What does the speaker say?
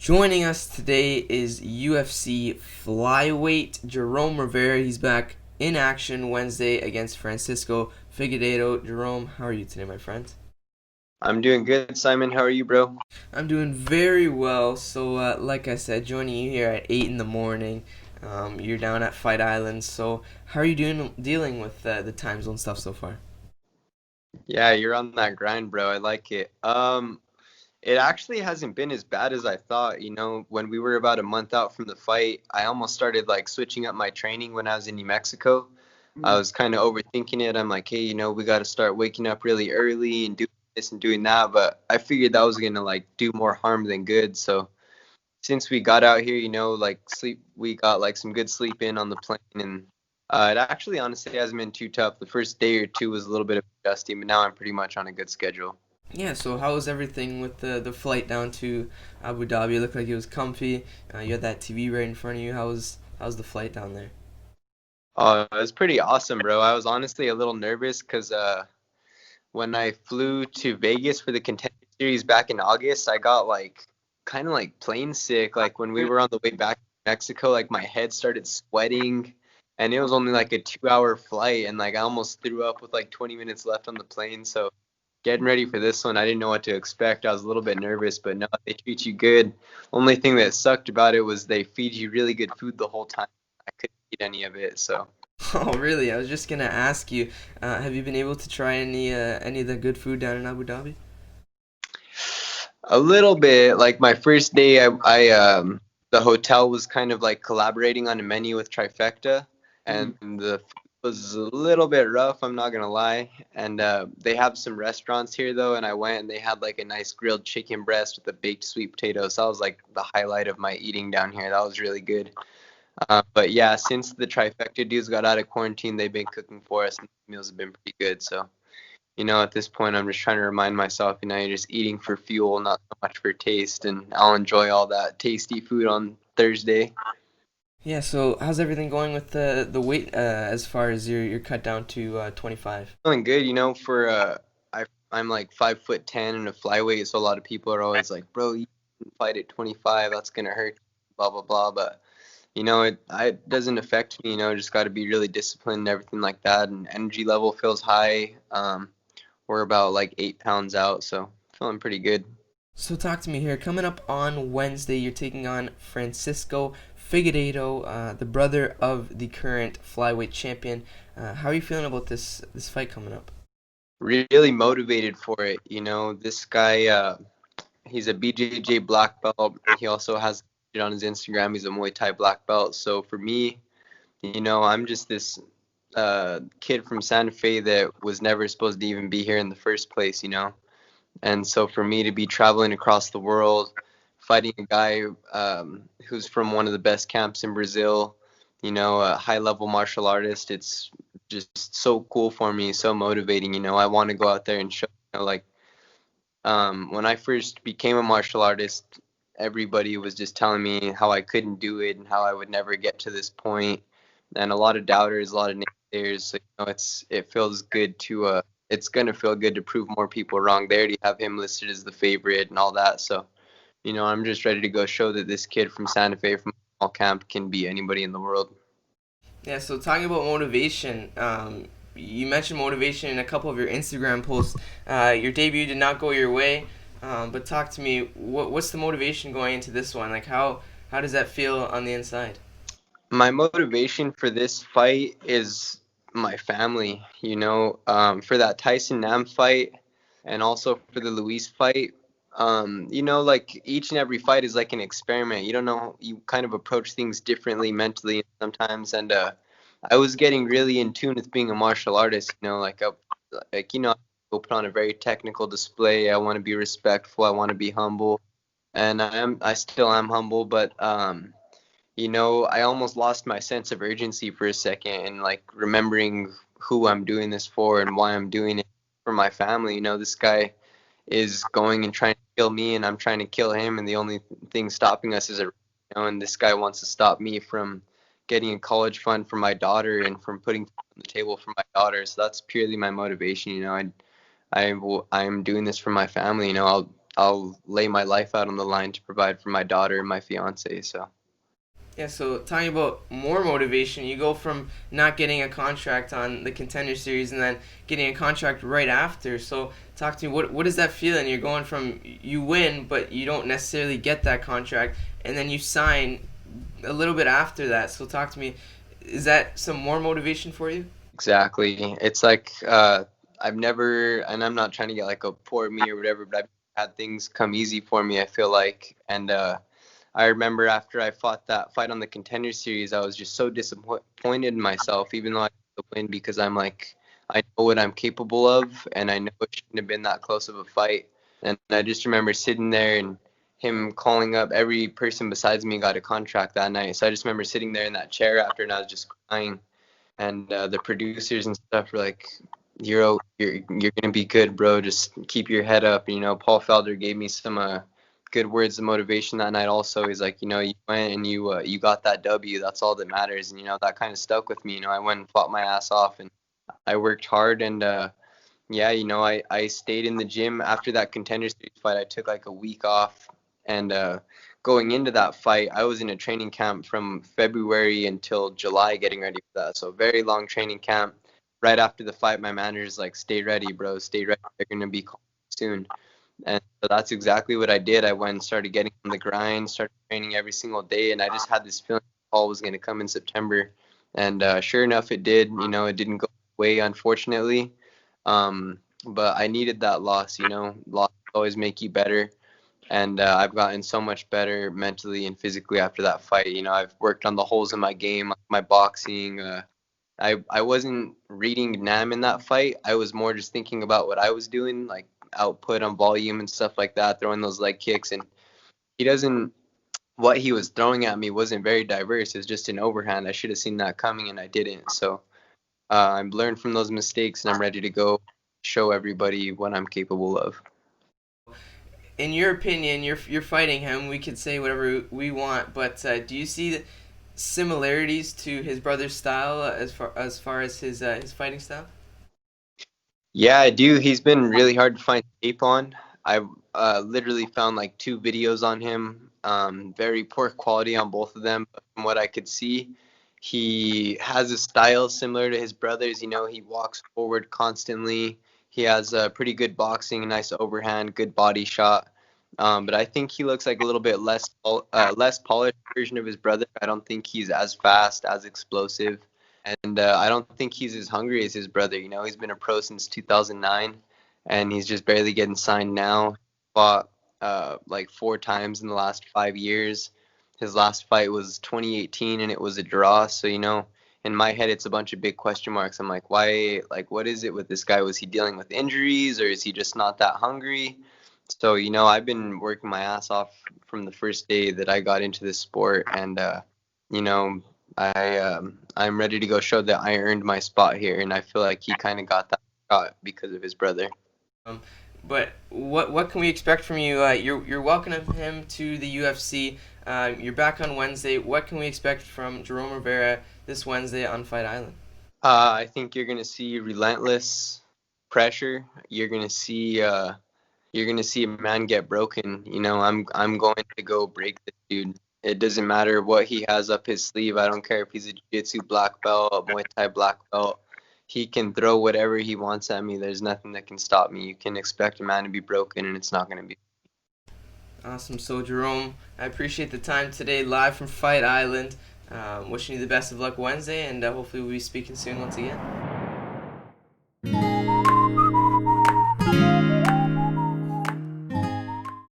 Joining us today is UFC flyweight Jerome Rivera. He's back in action Wednesday against Francisco Figueiredo. Jerome, how are you today, my friend? I'm doing good, Simon. How are you, bro? I'm doing very well. Like I said, joining you here at 8 in the morning. You're down at Fight Island. So, how are you doing dealing with the time zone stuff so far? Yeah, you're on that grind, bro. I like it. It actually hasn't been as bad as I thought. When we were about a month out from the fight, I almost started like switching up my training when I was in New Mexico. I was kind of overthinking it. I'm like, hey, we got to start waking up really early and doing this and doing that. But I figured that was gonna like do more harm than good. So since we got out here, we got like some good sleep in on the plane, and it actually honestly hasn't been too tough. The first day or two was a little bit of adjusting, but now I'm pretty much on a good schedule. Yeah, so how was everything with the flight down to Abu Dhabi? It looked like it was comfy. You had that TV right in front of you. How's the flight down there? It was pretty awesome, bro. I was honestly a little nervous because when I flew to Vegas for the contender series back in August, I got like kind of like plane sick. Like when we were on the way back to Mexico, like my head started sweating, and it was only like a 2-hour flight, and like I almost threw up with like 20 minutes left on the plane. So getting ready for this one, I didn't know what to expect. I was a little bit nervous, but no, they treat you good. Only thing that sucked about it was they feed you really good food the whole time. I couldn't eat any of it, so. Oh, really? I was just gonna ask you, have you been able to try any of the good food down in Abu Dhabi? A little bit. Like my first day, the hotel was kind of like collaborating on a menu with Trifecta, Hmm. and the food was a little bit rough. I'm not gonna lie. And they have some restaurants here though, and I went and they had like a nice grilled chicken breast with a baked sweet potato. So that was like the highlight of my eating down here. That was really good. But yeah, since the Trifecta dudes got out of quarantine, they've been cooking for us, and the meals have been pretty good. So at this point, I'm just trying to remind myself, you're just eating for fuel, not so much for taste, and I'll enjoy all that tasty food on Thursday. Yeah. So how's everything going with the weight as far as your cut down to 25? Feeling good, for I'm like 5'10" and a flyweight, so a lot of people are always like, bro, you can fight at 25, that's gonna hurt, blah blah blah. But it doesn't affect me. Just got to be really disciplined and everything like that, and energy level feels high. We're about like 8 pounds out, so feeling pretty good. So talk to me here. Coming up on Wednesday, you're taking on Francisco Figueiredo, the brother of the current flyweight champion. How are you feeling about this fight coming up? Really motivated for it. This guy, he's a BJJ black belt. He also has it on his Instagram. He's a Muay Thai black belt. So for me, I'm just this kid from Santa Fe that was never supposed to even be here in the first place. And so for me to be traveling across the world, fighting a guy who's from one of the best camps in Brazil, a high level martial artist, it's just so cool for me, so motivating. I want to go out there and show, like when I first became a martial artist, everybody was just telling me how I couldn't do it and how I would never get to this point, and a lot of doubters, a lot of naysayers. So, it feels good to it's gonna feel good to prove more people wrong. They already have him listed as the favorite and all that. So, I'm just ready to go show that this kid from Santa Fe from a small camp can beat anybody in the world. Yeah, so talking about motivation, you mentioned motivation in a couple of your Instagram posts. Your debut did not go your way, but talk to me. What's the motivation going into this one? Like how does that feel on the inside? My motivation for this fight is my family. For that Tyson Nam fight, and also for the Luis fight. Like each and every fight is like an experiment. You don't know. You kind of approach things differently mentally sometimes, and I was getting really in tune with being a martial artist. I put on a very technical display. I want to be respectful. I want to be humble, and I still am humble, but I almost lost my sense of urgency for a second, and like remembering who I'm doing this for and why I'm doing it for my family. This guy is going and trying to kill me, and I'm trying to kill him, and the only thing stopping us is and this guy wants to stop me from getting a college fund for my daughter and from putting food on the table for my daughter. So that's purely my motivation. I'm doing this for my family. I'll lay my life out on the line to provide for my daughter and my fiance. So Yeah, so talking about more motivation, you go from not getting a contract on the Contender Series and then getting a contract right after. So talk to me, what does that feel? And you're going from you win, but you don't necessarily get that contract, and then you sign a little bit after that. So talk to me, is that some more motivation for you? exactly, it's like I've never, and I'm not trying to get like a poor me or whatever, but I've had things come easy for me. I feel like, and I remember after I fought that fight on the Contender Series, I was just so disappointed in myself, even though I got the win, because I'm like, I know what I'm capable of, and I know it shouldn't have been that close of a fight. And I just remember sitting there and him calling up every person besides me got a contract that night. So I just remember sitting there in that chair after, and I was just crying. And the producers and stuff were like, you're gonna be good, bro. Just keep your head up. You know, Paul Felder gave me some good words of motivation that night. Also, he's like, you know, you went and you got that W. That's all that matters. And you know, that kind of stuck with me. You know, I went and fought my ass off, and I worked hard. And yeah, you know, I stayed in the gym after that Contender Series fight. I took like a week off, and going into that fight, I was in a training camp from February until July getting ready for that. So very long training camp. Right after the fight, my manager's like, "Stay ready, bro. Stay ready. They're gonna be calling soon." And so that's exactly what I did. I went and started getting on the grind, started training every single day, and I just had this feeling the call was gonna come in September. And sure enough, it did. You know, it didn't go away, unfortunately. But I needed that loss. You know, losses always make you better, and I've gotten so much better mentally and physically after that fight. You know, I've worked on the holes in my game, my boxing. I wasn't reading Nam in that fight. I was more just thinking about what I was doing, like output on volume and stuff like that, throwing those leg kicks. And he doesn't. What he was throwing at me wasn't very diverse. It was just an overhand. I should have seen that coming, and I didn't. So I've learned from those mistakes, and I'm ready to go show everybody what I'm capable of. In your opinion, you're fighting him. We could say whatever we want, but do you see similarities to his brother's style as far as his fighting style? Yeah, I do. He's been really hard to find tape on. I literally found like two videos on him. Very poor quality on both of them. But from what I could see, he has a style similar to his brother's. You know, he walks forward constantly. He has pretty good boxing, a nice overhand, good body shot. But I think he looks like a little bit less polished version of his brother. I don't think he's as fast, as explosive, and I don't think he's as hungry as his brother. You know, he's been a pro since 2009, and he's just barely getting signed now. Fought like 4 times in the last 5 years. His last fight was 2018, and it was a draw. So you know, in my head, it's a bunch of big question marks. I'm like, why? Like, what is it with this guy? Was he dealing with injuries, or is he just not that hungry? So you know, I've been working my ass off from the first day that I got into this sport, and you know, I'm ready to go show that I earned my spot here, and I feel like he kind of got that shot because of his brother. Um, but what can we expect from you? You're welcoming him to the UFC. You're back on Wednesday. What can we expect from Jerome Rivera this Wednesday on Fight Island? I think you're gonna see relentless pressure. You're gonna see a man get broken. You know, I'm going to go break this dude. It doesn't matter what he has up his sleeve. I don't care if he's a jiu-jitsu black belt, a Muay Thai black belt. He can throw whatever he wants at me. There's nothing that can stop me. You can expect a man to be broken, and it's not going to be. Awesome. So Jerome, I appreciate the time today, live from Fight Island. Wishing you the best of luck Wednesday, and hopefully we'll be speaking soon once again.